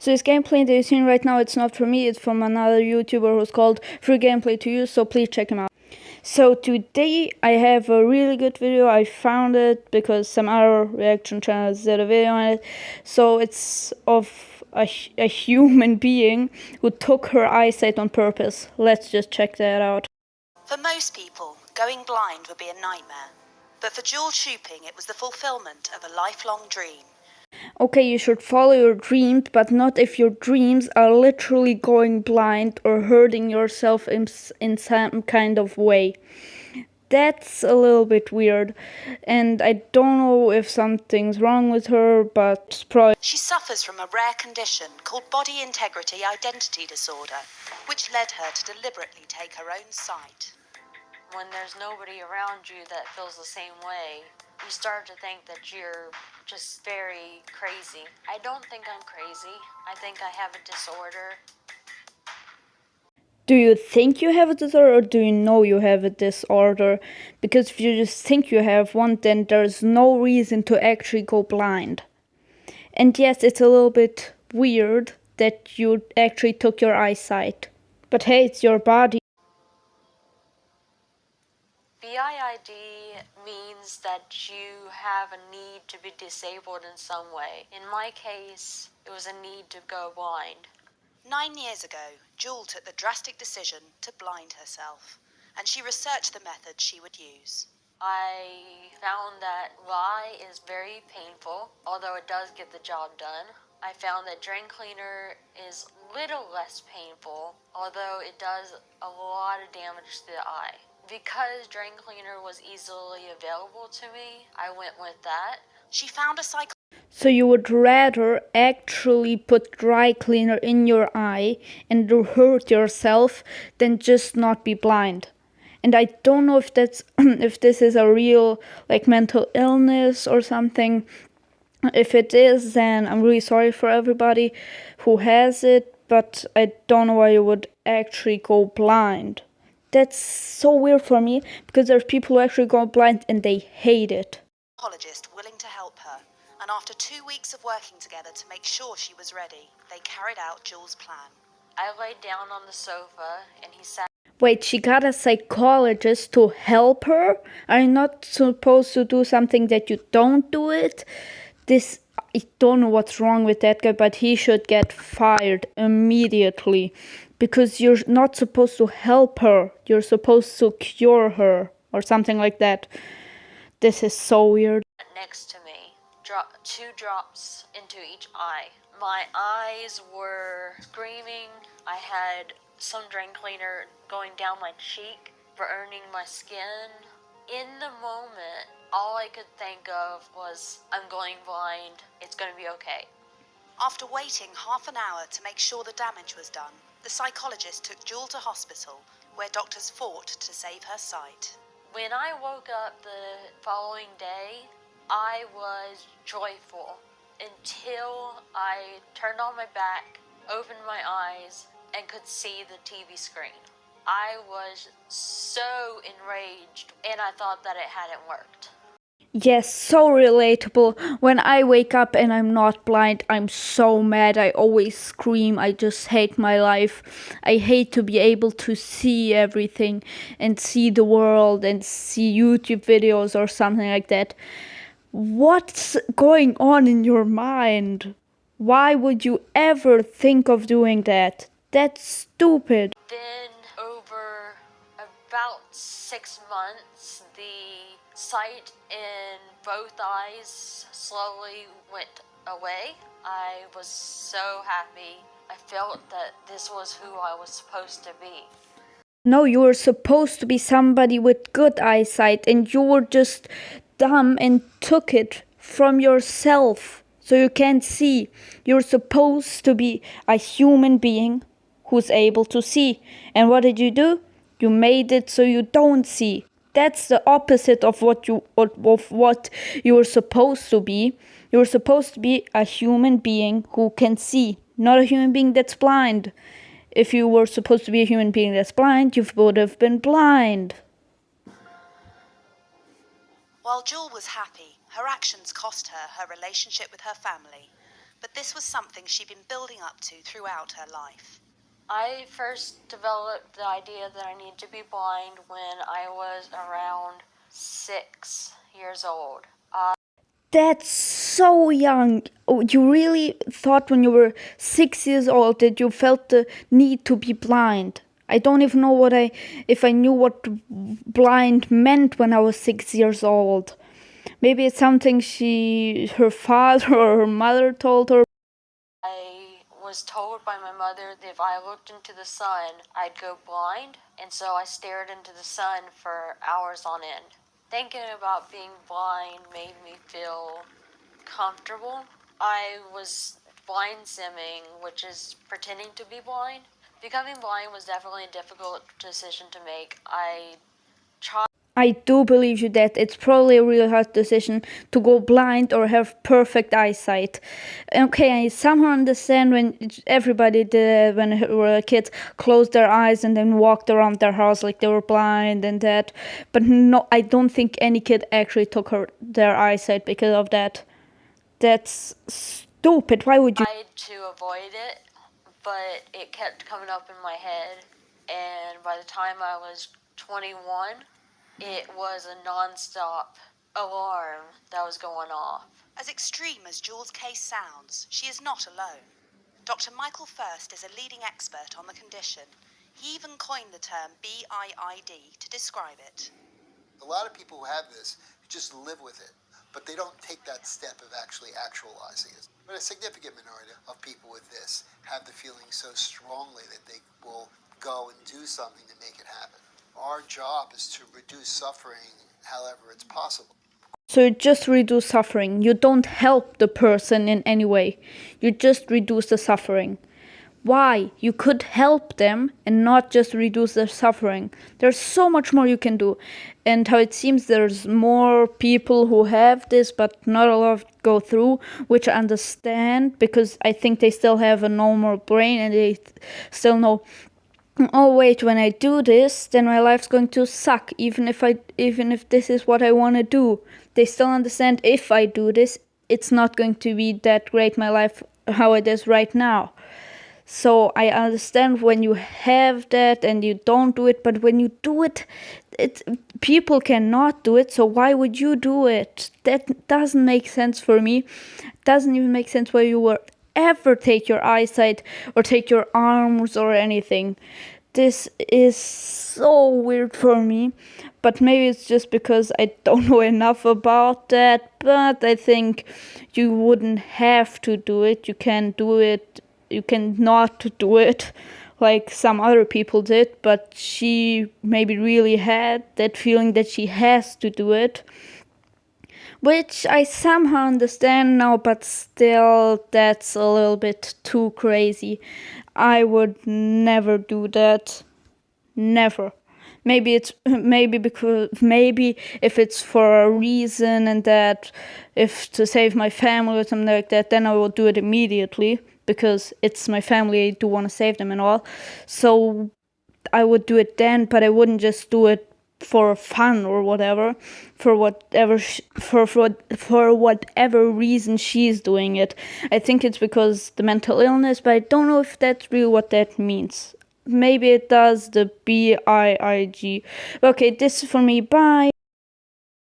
So this gameplay that you're seeing right now, it's not from me, it's from another YouTuber who's called Free Gameplay to You, so please check him out. So today I have a really good video. I found it because some other reaction channels did a video on it. So it's of a human being who took her eyesight on purpose. Let's just check that out. For most people, going blind would be a nightmare. But for Jewel Shooping, it was the fulfillment of a lifelong dream. Okay, you should follow your dreams, but not if your dreams are literally going blind or hurting yourself in some kind of way. That's a little bit weird, and I don't know if something's wrong with her, but probably. She suffers from a rare condition called body integrity identity disorder, which led her to deliberately take her own sight. When there's nobody around you that feels the same way, you start to think that you're just very crazy. I don't think I'm crazy. I think I have a disorder. Do you think you have a disorder, or do you know you have a disorder? Because if you just think you have one, then there's no reason to actually go blind. And yes, it's a little bit weird that you actually took your eyesight. But hey, it's your body. BIID means that you have a need to be disabled in some way. In my case, it was a need to go blind. 9 years ago, Jewel took the drastic decision to blind herself, and she researched the methods she would use. I found that lye is very painful, although it does get the job done. I found that drain cleaner is little less painful, although it does a lot of damage to the eye. Because drain cleaner was easily available to me, I went with that. She found a So you would rather actually put dry cleaner in your eye and hurt yourself than just not be blind. And I don't know if that's if this is a real like mental illness or something. If it is, then I'm really sorry for everybody who has it, but I don't know why you would actually go blind. That's so weird for me, because there's people who actually go blind and they hate it. psychologist willing to help her, and after 2 weeks of working together to make sure she was ready, they carried out Jewel's plan. I laid down on the sofa and he sat. Wait, she got a psychologist to help her? Are you not supposed to do something that you don't do it? I don't know what's wrong with that guy, but he should get fired immediately. Because you're not supposed to help her. You're supposed to cure her or something like that. This is so weird. Next to me, 2 drops into each eye. My eyes were screaming. I had some drain cleaner going down my cheek, burning my skin. In the moment, all I could think of was, I'm going blind, it's gonna be okay. After waiting half an hour to make sure the damage was done, the psychologist took Jewel to hospital, where doctors fought to save her sight. When I woke up the following day, I was joyful until I turned on my back, opened my eyes, and could see the TV screen. I was so enraged, and I thought that it hadn't worked. Yes, so relatable. When I wake up and I'm not blind, I'm so mad. I always scream. I just hate my life. I hate to be able to see everything and see the world and see YouTube videos or something like that. What's going on in your mind? Why would you ever think of doing that? That's stupid. Then over about 6 months, the sight in both eyes slowly went away. I was so happy. I felt that this was who I was supposed to be. No, you were supposed to be somebody with good eyesight, and you were just dumb and took it from yourself so you can't see. You're supposed to be a human being who's able to see. And what did you do? You made it so you don't see. That's the opposite of what you were supposed to be. You're supposed to be a human being who can see, not a human being that's blind. If you were supposed to be a human being that's blind, you would have been blind. While Jewel was happy, her actions cost her her relationship with her family. but this was something she'd been building up to throughout her life. I first developed the idea that I need to be blind when I was around 6 years old. That's so young. Oh, you really thought when you were 6 years old that you felt the need to be blind. I don't even know if I knew what blind meant when I was 6 years old. Maybe it's something her father or her mother told her. I was told by my mother that if I looked into the sun, I'd go blind, and so I stared into the sun for hours on end. Thinking about being blind made me feel comfortable. I was blind simming, which is pretending to be blind. Becoming blind was definitely a difficult decision to make. I do believe you that it's probably a really hard decision to go blind or have perfect eyesight. Okay, I somehow understand when everybody did, when they were kids, closed their eyes and then walked around their house like they were blind and that. But no, I don't think any kid actually took their eyesight because of that. That's stupid. Why would you? I tried to avoid it, but it kept coming up in my head. And by the time I was 21, it was a non-stop alarm that was going off. As extreme as Jules' case sounds, she is not alone. Dr. Michael First is a leading expert on the condition. He even coined the term BIID to describe it. A lot of people who have this just live with it, but they don't take that step of actually actualizing it. But a significant minority of people with this have the feeling so strongly that they will go and do something to make it happen. Our job is to reduce suffering however it's possible. So you just reduce suffering. You don't help the person in any way. You just reduce the suffering. Why? You could help them and not just reduce their suffering. There's so much more you can do. And how it seems there's more people who have this, but not a lot go through, which I understand because I think they still have a normal brain and they still know, oh wait, when I do this, then my life's going to suck, even if this is what I want to do. They still understand if I do this, it's not going to be that great, my life, how it is right now. So I understand when you have that and you don't do it, but when you do it, people cannot do it, so why would you do it? That doesn't make sense for me. It doesn't even make sense why you would ever take your eyesight or take your arms or anything. This is so weird for me, but maybe it's just because I don't know enough about that, but I think you wouldn't have to do it. You can do it. You can not do it like some other people did, but she maybe really had that feeling that she has to do it, which I somehow understand now, but still that's a little bit too crazy. I would never do that. Never. Maybe if it's for a reason and that if to save my family or something like that, then I will do it immediately because it's my family, I do want to save them and all. So I would do it then, but I wouldn't just do it for fun or whatever, for whatever reason she's doing it. I think it's because the mental illness, but I don't know if that's really what that means. Maybe it does, the BIIG. Okay, this is for me. Bye.